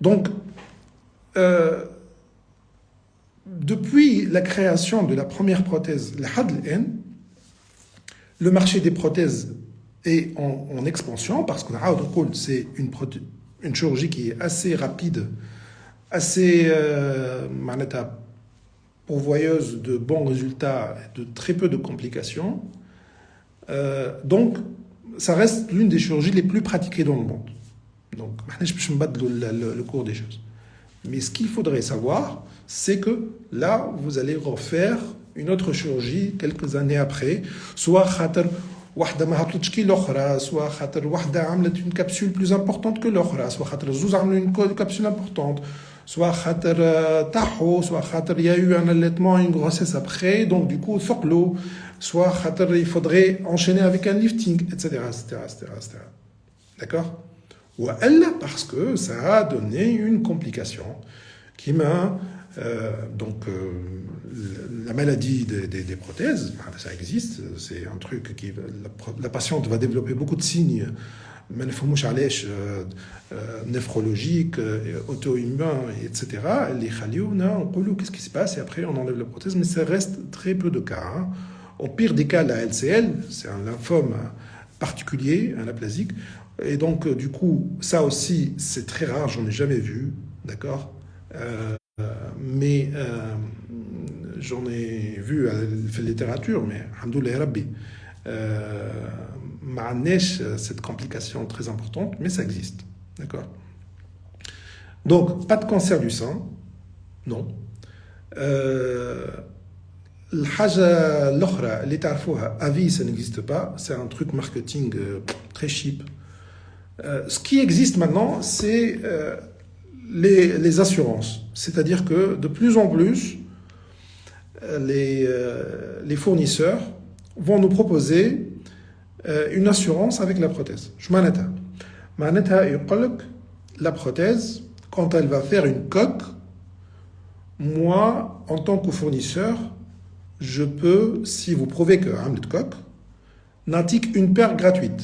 Speaker 1: Donc, depuis la création de la première prothèse, le marché des prothèses est en expansion parce que c'est une chirurgie qui est assez rapide, assez pourvoyeuse de bons résultats, de très peu de complications. Donc, ça reste l'une des chirurgies les plus pratiquées dans le monde. Donc, je ne vais pas le cours des choses. Mais ce qu'il faudrait savoir, c'est que là, vous allez refaire une autre chirurgie quelques années après, soit khater واحدة ما هبطتش كي الأخرى, soit خاطر واحدة عملت une capsule plus importante que l'autre, soit خاطر زوز عملوا une capsule importante, soit خاطر طاحوا, soit خاطر il y a eu un allaitement, une grossesse après, donc du coup ثقلوا, soit خاطر il faudrait enchaîner avec un lifting, etc., etc., etc., etc. D'accord? Ou elle, parce que ça a donné une complication qui m'a... la maladie des prothèses, ça existe, c'est un truc qui... La patiente va développer beaucoup de signes néphrologiques, auto-immuns, etc. Les khaliouna, on dit qu'est-ce qui se passe et après on enlève la prothèse, mais ça reste très peu de cas. Hein. Au pire des cas, la LCL, c'est un lymphome particulier, un aplasique, et donc du coup, ça aussi, c'est très rare, j'en ai jamais vu, d'accord, mais j'en ai vu à la littérature, mais alhamdoulilah rabbi, ma'anesh cette complication très importante, mais ça existe, d'accord. Donc pas de cancer du sein, non. الحاجة الأخرى اللي تعرفوها à vie ça n'existe pas, c'est un truc marketing très cheap. Ce qui existe maintenant, c'est les assurances. C'est-à-dire que de plus en plus, les fournisseurs vont nous proposer une assurance avec la prothèse. La prothèse, quand elle va faire une coque, moi, en tant que fournisseur, je peux, si vous prouvez que Hamlet coque, n'indique une paire gratuite.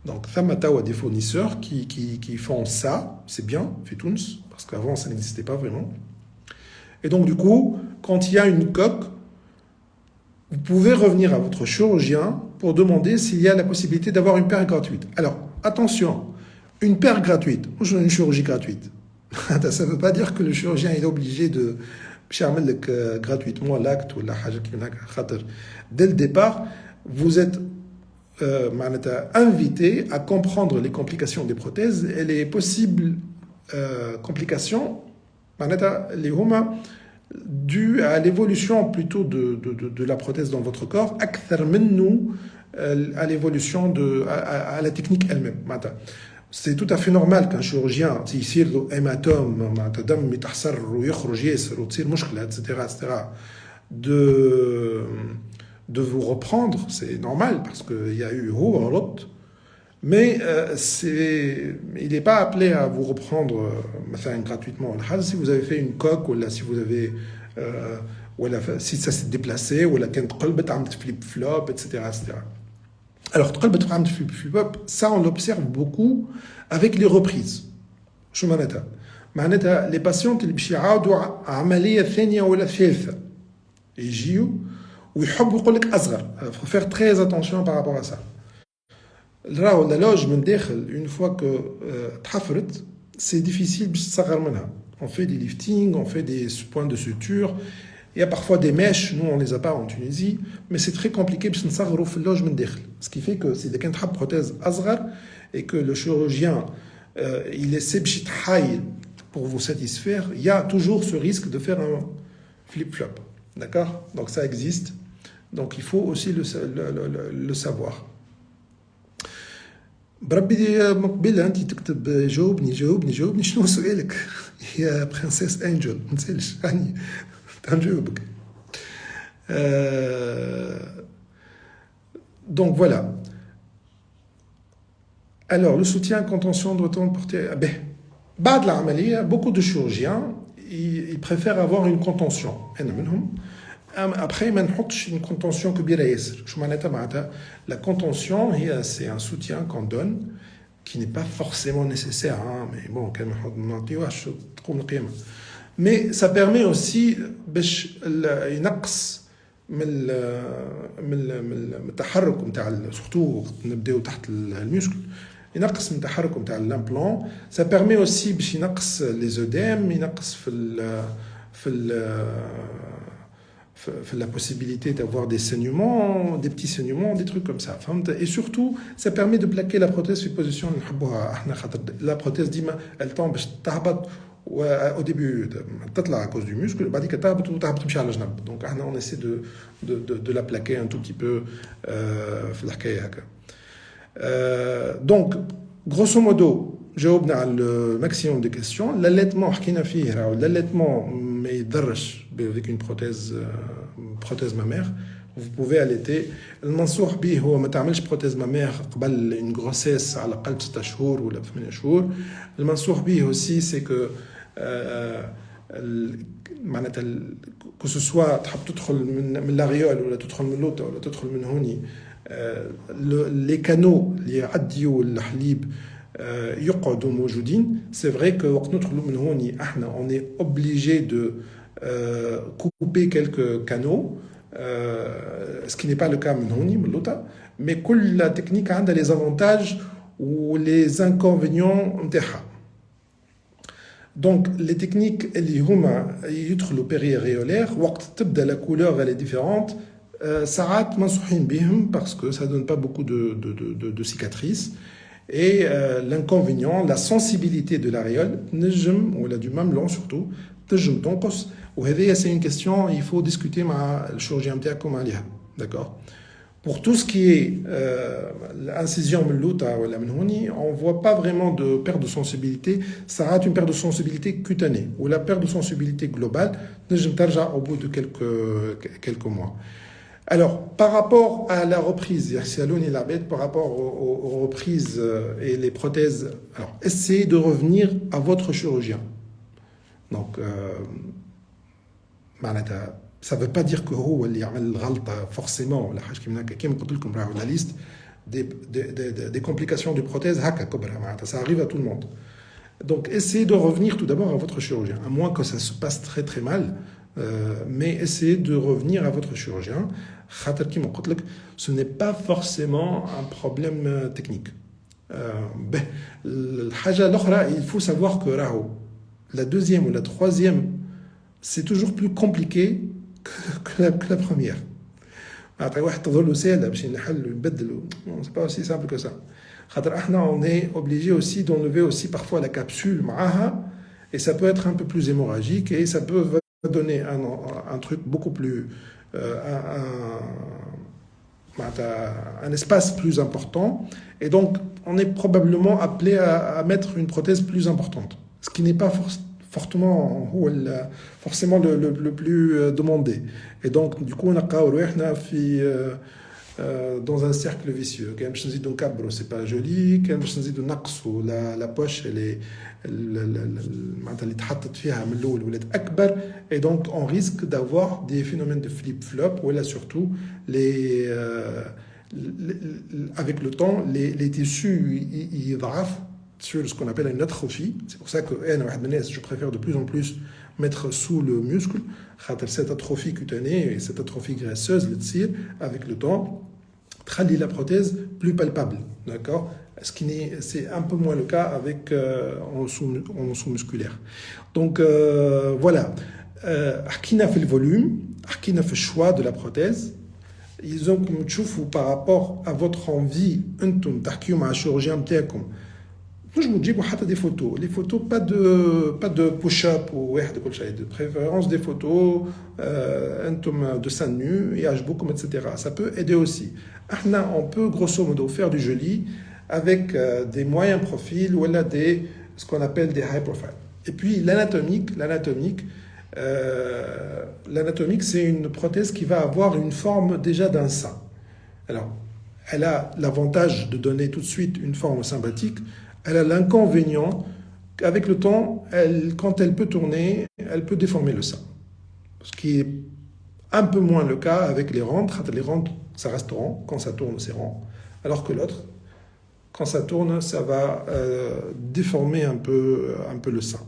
Speaker 1: Donc, Thamata des fournisseurs qui font ça, c'est bien, fait Tunis, parce qu'avant ça n'existait pas vraiment. Et donc, du coup, quand il y a une coque, vous pouvez revenir à votre chirurgien pour demander s'il y a la possibilité d'avoir une paire gratuite. Alors, attention, une paire gratuite, ou une chirurgie gratuite. Ça ne veut pas dire que le chirurgien est obligé de faire gratuitement l'acte ou la haja. Dès le départ, vous êtes invité à comprendre les complications des prothèses et les possibles complications les huma dues à l'évolution plutôt de la prothèse dans votre corps, à l'évolution à la technique elle-même. C'est tout à fait normal qu'un chirurgien يصير له hématome معناتها دم يتحسر ويخرج ياسر وتصير مشكلة etc de vous reprendre, c'est normal parce qu'il y a eu mais il n'est pas appelé à vous reprendre gratuitement. Si vous avez fait une coque ou si vous avez si ça s'est déplacé ou كانت قلبت عملت flip flop etc. Alors, ça on l'observe beaucoup avec les reprises. شو معناتها؟ معناتها les patients اللي باش يعاودوا عملية ثانية ولا ثالثة يجيو ويحبوا يقول لك أصغر. Faut faire très attention par rapport à ça. راهو la loge من داخل une fois que تحفرت c'est difficile باش تصغر منها. On fait des liftings, on fait des points de suture. Il y a parfois des mèches, nous on les a pas en Tunisie, mais c'est très compliqué parce qu'on s'agarre في اللوج من داخل. Ce qui fait que si quelqu'un a une prothèse أصغر et que le chirurgien il essaie باش يتحايل pour vous satisfaire, il y a toujours ce risque de faire un flip-flop. D'accord? Donc ça existe. Donc il faut aussi le savoir. بربي مقبلة أنت تكتب جاوبني شنو سؤالك يا برنسيس أنجل ما تسألش يعني تنجاوبك. Donc voilà. Alors le soutien contention de temps porté بعد العملية beaucoup de chirurgiens ils préfèrent avoir une contention. أنا منهم. Après, ما نحطش une contention كبيرة ياسر. شو معناتها la contention c'est un soutien qu'on donne qui n'est pas forcément nécessaire mais bon كان ما نعطيوهاش تقوم القيامة. Mais ça permet aussi باش ينقص من التحرك نتاع surtout نبداو تحت المسكل ينقص من التحرك نتاع l'implant. Ça permet aussi باش ينقص les œdèmes ينقص في la possibilité d'avoir des saignements, des petits saignements, des trucs comme ça. Et surtout, ça permet de plaquer la prothèse في position اللي نحبوها احنا خاطر la prothèse ديما elle tombe باش تهبط au début تطلع à cause du muscle بعديك تهبط وتهبط تمشي على الجنب. Donc احنا on essaie de la plaquer un tout petit peu في الحكايه هكا. Donc grosso modo جاوبنا على le maximum de questions. L'allaitement حكينا فيه راهو l'allaitement ما يضرش avec une prothèse mammaire. Vous pouvez allaiter. المنصوح به هو ما تعملش prothèse mammaire قبل une grossesse على الأقل 6 شهور ولا 8 شهور. المنصوح به aussi c'est que معناتها que ce soit تحب تدخل من لاغيول ولا تدخل من لوطة ولا تدخل من هوني les canaux اللي يعديوا الحليب يقعدوا موجودين. C'est vrai que وقت ندخلوا من هوني احنا on est obligé de couper quelques canaux ce qui n'est pas le cas من هوني من لوطة. mais كل technique عندها les avantages ou les inconvénients نتاعها. Donc les techniques اللي هما يدخلوا périaréolaire وقت تبدا la couleur elle est différente ساعات منصوحين بهم parce que ça donne pas beaucoup de cicatrices. Et l'inconvénient, la sensibilité de l'aréole, ou du mamelon surtout, c'est une question, il faut discuter avec le chirurgien comme عليها. D'accord? Pour tout ce qui est l'incision on ne voit pas vraiment de perte de sensibilité. Ça rate une perte de sensibilité cutanée ou la perte de sensibilité globale au bout de quelques mois. Alors, par rapport à la reprise, par rapport aux reprises et les prothèses, alors, essayez de revenir à votre chirurgien. Donc, ça ne veut pas dire que هو اللي يعمل الغلطة forcément. La liste des complications du prothèse, ça arrive à tout le monde. Donc essayez de revenir tout d'abord à votre chirurgien, à moins que ça se passe très très mal, mais essayez de revenir à votre chirurgien. Ce n'est pas forcément un problème technique. Il faut savoir que la deuxième ou la troisième, c'est toujours plus compliqué que la première. C'est pas aussi simple que ça. On est obligé aussi d'enlever aussi parfois la capsule et ça peut être un peu plus hémorragique et ça peut donner un truc beaucoup plus un espace plus important et donc on est probablement appelé à mettre une prothèse plus importante, ce qui n'est pas forcément le plus demandé. Et donc du coup on a dans un cercle vicieux. C'est pas joli, la poche elle est et donc on risque d'avoir des phénomènes de flip-flop ou là surtout avec le temps les tissus ils sur ce qu'on appelle une atrophie. C'est pour ça que je préfère de plus en plus mettre sous le muscle cette atrophie cutanée et cette atrophie graisseuse avec le temps traduit la prothèse plus palpable, d'accord, c'est un peu moins le cas avec en sous-musculaire. Donc voilà, Arkina fait le volume, Arkina fait le choix de la prothèse. Ils ont comme tchoufou par rapport à votre envie, انتم تحكيوا مع الشيروجيان نتاعكم. نجموا تجيبوا حتى des photos, les photos pas de push-up ou واحد كل شيء, de préférence des photos انتم de seins nus يعجبوكم etc. Ça peut aider aussi. On peut grosso modo faire du joli avec des moyens profils ou là ce qu'on appelle des high profile. Et puis l'anatomique, c'est une prothèse qui va avoir une forme déjà d'un sein. Alors, elle a l'avantage de donner tout de suite une forme sympathique. Elle a l'inconvénient qu'avec le temps, quand elle peut tourner, elle peut déformer le sein. Ce qui est un peu moins le cas avec les rentes. Les rentes, ça reste rond. Quand ça tourne, c'est rond. Alors que l'autre, quand ça tourne, ça va déformer un peu le sein.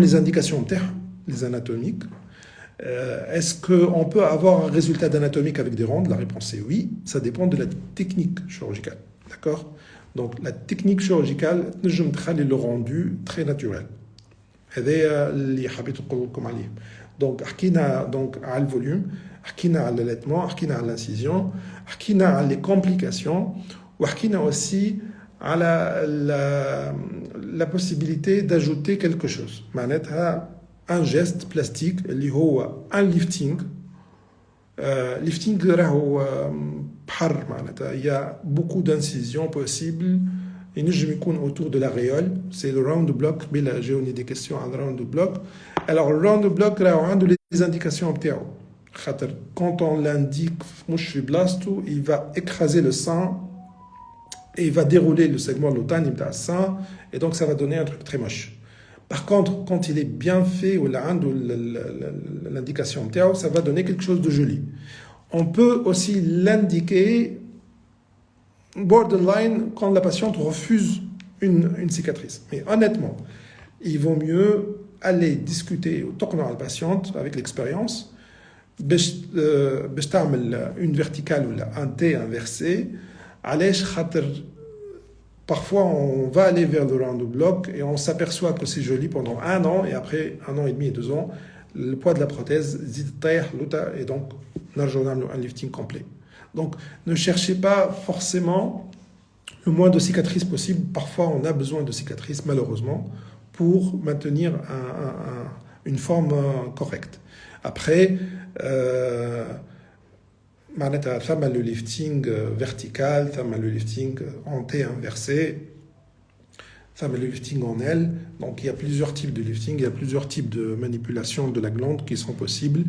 Speaker 1: Les indications les anatomiques. Est-ce qu'on peut avoir un résultat d'anatomique avec des rondes? La réponse est oui. Ça dépend de la technique chirurgicale. D'accord? Donc la technique chirurgicale, je me traîne le rendu très naturel. Donc, حكينا donc على الvolume, حكينا على l'allaitement, حكينا على l'incision, حكينا على les complications, وحكينا aussi على la possibilité d'ajouter quelque chose. معناتها un geste plastique اللي هو un lifting. Lifting راهو بحر معناتها il y a beaucoup d'incisions possibles. ينجم يكون autour de l'aréole, c'est le round block. بلا جاوني des questions على le round block. Alors le round block راهو عنده les indications نتاعو. خاطر quand on l'indique مش في بلاصتو, il va écraser le sein et il va dérouler le segment lotani نتاع السن et donc ça va donner un truc très moche. Par contre, quand il est bien fait ou l'indication نتاعو, ça va donner quelque chose de joli. On peut aussi l'indiquer borderline quand la patiente refuse une cicatrice. Mais honnêtement, il vaut mieux aller discuter au tournant à la patiente avec l'expérience, une verticale ou un T inversé. Parfois, on va aller vers le round block et on s'aperçoit que c'est joli pendant 1 an et après 1 an et demi et 2 ans, le poids de la prothèse et donc on a un lifting complet. Donc, ne cherchez pas forcément le moins de cicatrices possible. Parfois, on a besoin de cicatrices, malheureusement, pour maintenir une forme correcte. Après, le lifting vertical, le lifting en T inversé, le lifting en L. Donc, il y a plusieurs types de lifting, il y a plusieurs types de manipulations de la glande qui sont possibles.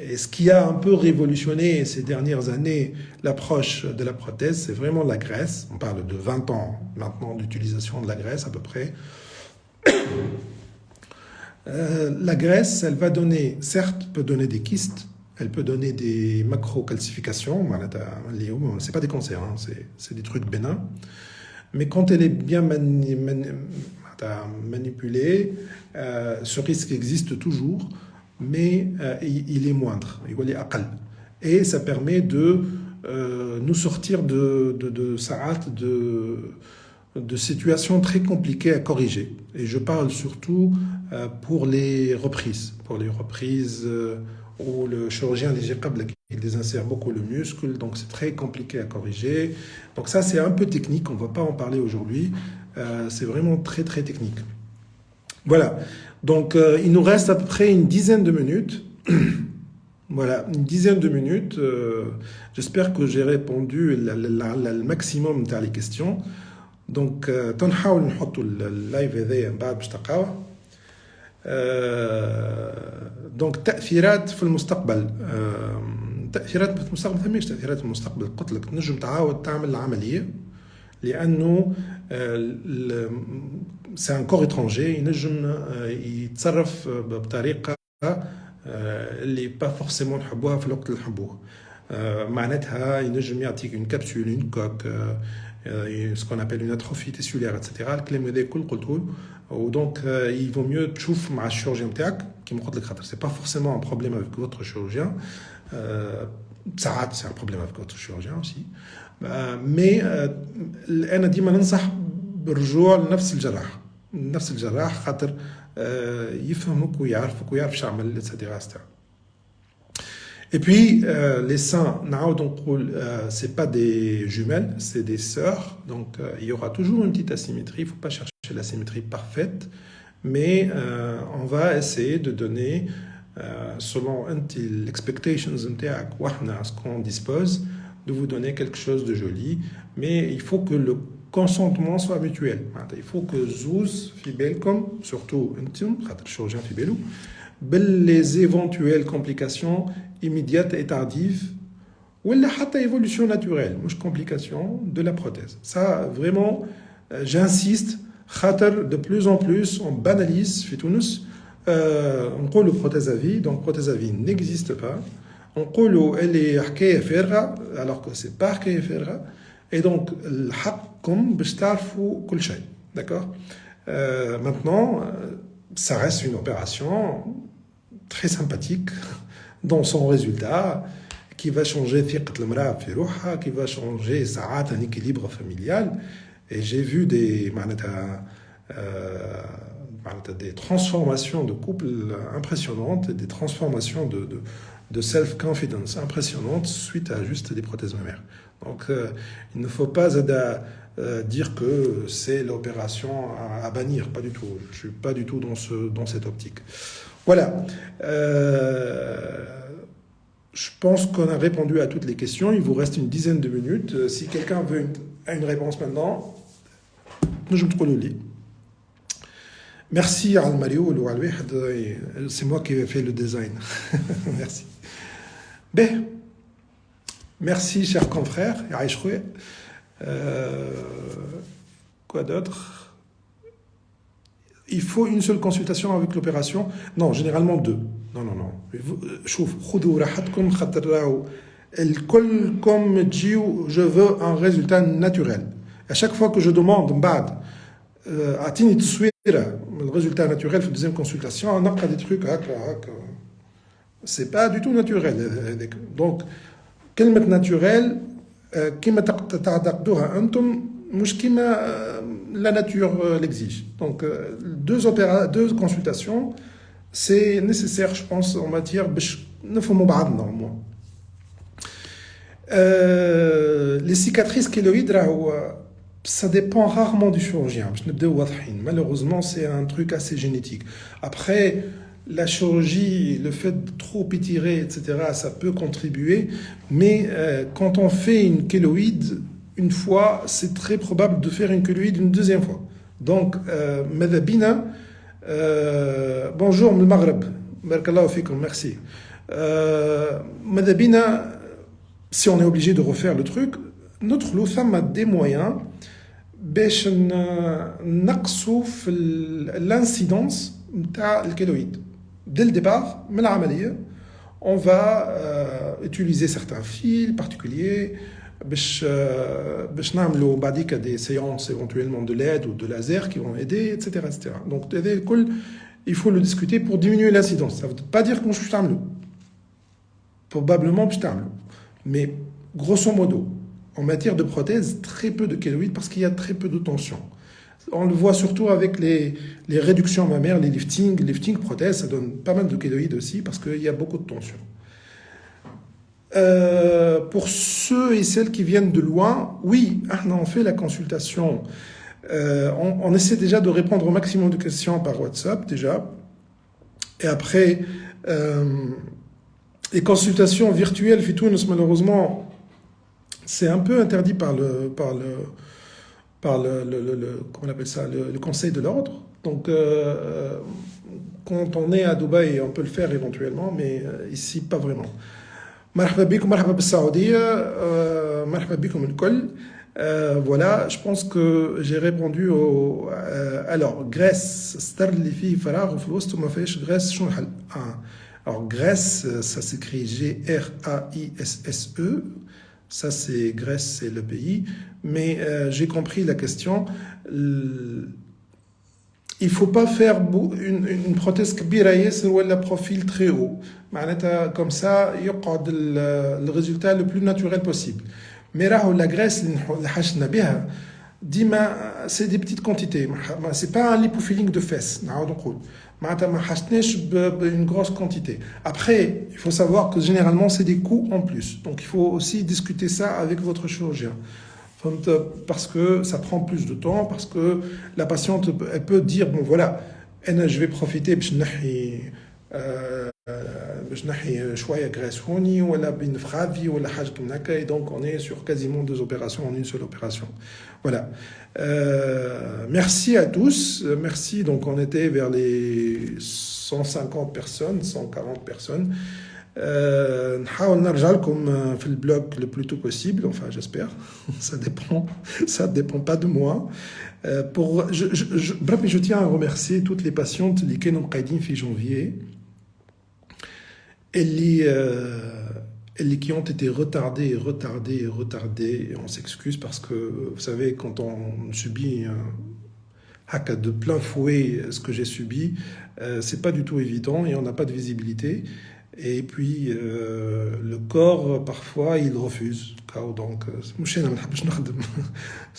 Speaker 1: Et ce qui a un peu révolutionné ces dernières années l'approche de la prothèse, c'est vraiment la graisse. On parle de 20 ans maintenant d'utilisation de la graisse à peu près. La graisse, elle va donner, certes, peut donner des kystes, Elle peut donner des macro-calcifications. C'est pas des cancers, hein, c'est des trucs bénins. Mais quand elle est bien manipulée, ce risque existe toujours, mais il est moindre. Il est aqal. Et ça permet de nous sortir de situations très compliquées à corriger. Et je parle surtout pour les reprises. Pour les reprises où le chirurgien il désinsère beaucoup le muscle, donc c'est très compliqué à corriger. Donc ça, c'est un peu technique, on ne va pas en parler aujourd'hui. C'est vraiment très, très technique. Voilà. Donc, il nous reste à peu près une dizaine de minutes. Voilà, une dizaine de minutes. J'espère que j'ai répondu le maximum à les questions. Donc, تنحاول نحطوا اللايف هذايا من بعد باش تلقاوه. دونك تأثيرات في المستقبل. تأثيرات في المستقبل ثماش تأثيرات في المستقبل. قلت لك تنجم تعاود تعمل العملية لأنه c'est un corps étranger ينجم يتصرف بطريقة اللي pas forcément نحبوها في الوقت اللي نحبوه. معناتها ينجم يعطيك une capsule, une coque, ce qu'on appelle une atrophie tissulaire, etc. الكلام هذا الكل قلته. Donc il vaut mieux تشوف مع الشيرurgien نتاعك كيما قلت لك خاطر c'est pas forcément un problème avec votre chirurgien. ساعات c'est un problème avec votre chirurgien aussi. mais انا ديما ننصح بالرجوع لنفس الجراح خاطر يفهمك ويعرفك ويعرف شو يعمل etc. Et puis, les seins, c'est pas des jumelles, c'est des sœurs. Donc, il y aura toujours une petite asymétrie. Il ne faut pas chercher la symétrie parfaite. Mais on va essayer de donner, selon l'expectations, ce qu'on dispose, de vous donner quelque chose de joli. Mais il faut que le consentement soit mutuel. Il faut que Zouz, Fibelkom, surtout Intim, chirurgien Fibelou, les éventuelles complications immédiates et tardives ou la évolution naturelle, complications de la prothèse. Ça, vraiment, j'insiste, de plus en plus, on banalise, on dit le prothèse à vie, donc prothèse à vie n'existe pas. On dit elle est حكاية فارغة, alors que c'est pas حكاية فارغة. Et donc, الحقكم باش تعرفوا كل شيء. D'accord? Maintenant, ça reste une opération très sympathique dans son résultat, qui va changer qui va changer un équilibre familial. Et j'ai vu des transformations de couple impressionnantes, des transformations de self-confidence impressionnantes suite à juste des prothèses mammaires. Donc il ne faut pas dire que c'est l'opération à bannir, pas du tout. Je ne suis pas du tout dans cette optique. Voilà. Je pense qu'on a répondu à toutes les questions. Il vous reste une dizaine de minutes. Si quelqu'un veut une réponse maintenant, je me trouve lit. Merci à Mario, c'est moi qui ai fait le design. Merci. Ben, merci, chers confrères. Quoi d'autre? Il faut une seule consultation avec l'opération? Non, généralement deux. Non. شوف خذوا راحتكم خاطر راهو الكلكم تجيو je veux un résultat naturel. À chaque fois que je demande من بعد اعطيني تصويره من الريزولتا naturel في الدوزيام كونسلطاسيون نلقى des trucs هكا c'est pas du tout naturel هذاك. Donc كلمه naturel كيما تعتقدوها انتم مش كيما la nature l'exige. Donc deux consultations, c'est nécessaire, je pense, en matière de بعضنا au moins. Les cicatrices kéloïdes, ça dépend rarement du chirurgien. Malheureusement, c'est un truc assez génétique. Après, la chirurgie, le fait de trop étirer, etc., ça peut contribuer. Mais quand on fait une kéloïde une fois, c'est très probable de faire une kéloïde une deuxième fois. Donc, Madhabina, bonjour, Maghreb, barakallahu fikum, merci. Madhabina, si on est obligé de refaire le truc, notre loutham a des moyens باش نقصوا في l'incidence نتاع الكيلويد dès le départ من العملية. on va utiliser certains fils particuliers. باش نعملوا بعديك des séances éventuellement de LED ou de laser qui vont aider, etc. etc. Donc, il faut le discuter pour diminuer l'incidence. Ça ne veut pas dire que je vais probablement je vais. Mais grosso modo, en matière de prothèse, très peu de kéloïdes parce qu'il y a très peu de tension. On le voit surtout avec les réductions mammaires, les lifting prothèses, ça donne pas mal de kéloïdes aussi parce qu'il y a beaucoup de tension. Pour ceux et celles qui viennent de loin, oui, on fait la consultation. On essaie déjà de répondre au maximum de questions par WhatsApp déjà. Et après, les consultations virtuelles, malheureusement, c'est un peu interdit par comment on appelle ça, le Conseil de l'ordre. Donc, quand on est à Dubaï, on peut le faire éventuellement, mais ici, pas vraiment. مرحبا بكم مرحبا بالسعودية مرحبا بكم الكل voilà je pense que j'ai répondu au alors Grèce ستر اللي فيه فراغ وفي الوسط وما فيهش Grèce شنو الحل alors Grèce ça s'écrit Graisse ça c'est Grèce c'est le pays mais j'ai compris la question il ne faut pas faire une prothèse كبيرة ياسر ولا profil très haut. Comme ça, يقعد le résultat le plus naturel possible. Mais la graisse اللي حشنا بها ديما c'est des petites quantités. C'est pas un lipofilling de fesses. نعاود نقول. ما حشناش une grosse quantité. Après, il faut savoir que généralement c'est des coûts en plus. Donc il faut aussi discuter ça avec votre chirurgien. Parce que ça prend plus de temps, parce que la patiente elle peut dire bon voilà, je vais profiter باش نحي شويه graisse هوني ولا بين فغافي ولا حاجه كيما هكا et donc on est sur quasiment 2 opérations en une seule opération. Voilà. Merci à tous. Merci. Donc on était vers les 150 personnes, 140 personnes. نحاول نرجع لكم في البلوك le plus tôt possible, enfin j'espère. Ça dépend pas de moi. Bref, je tiens à remercier toutes les patientes اللي كانوا مقيدين في janvier qui ont été retardées, et on s'excuse parce que vous savez quand on subit de plein fouet ce que j'ai subi, c'est pas du tout évident et on n'a pas de visibilité. Et puis, le corps, parfois, il refuse. Donc,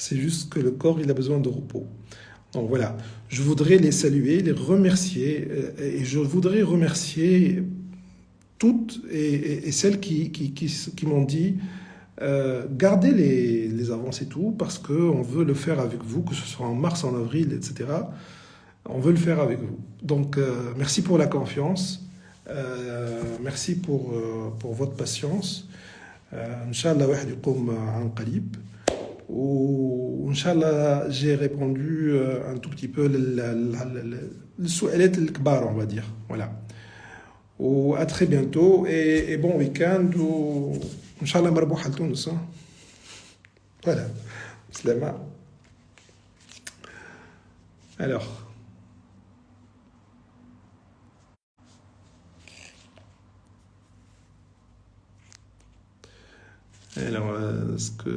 Speaker 1: c'est juste que le corps, il a besoin de repos. Donc voilà, je voudrais les saluer, les remercier. Et je voudrais remercier toutes et celles qui m'ont dit gardez les avances et tout, parce qu'on veut le faire avec vous, que ce soit en mars, en avril, etc. On veut le faire avec vous. Donc, merci pour la confiance. Merci pour votre patience. Inch'Allah, واحد يقوم عن قريب. وإنشالله j'ai répondu un tout petit peu للسؤالات الكبار, on va dire. Voilà. و à très bientôt et bon week-end وإنشالله مربوحة لتونس. Voilà. سلامة. Alors. Alors, est-ce que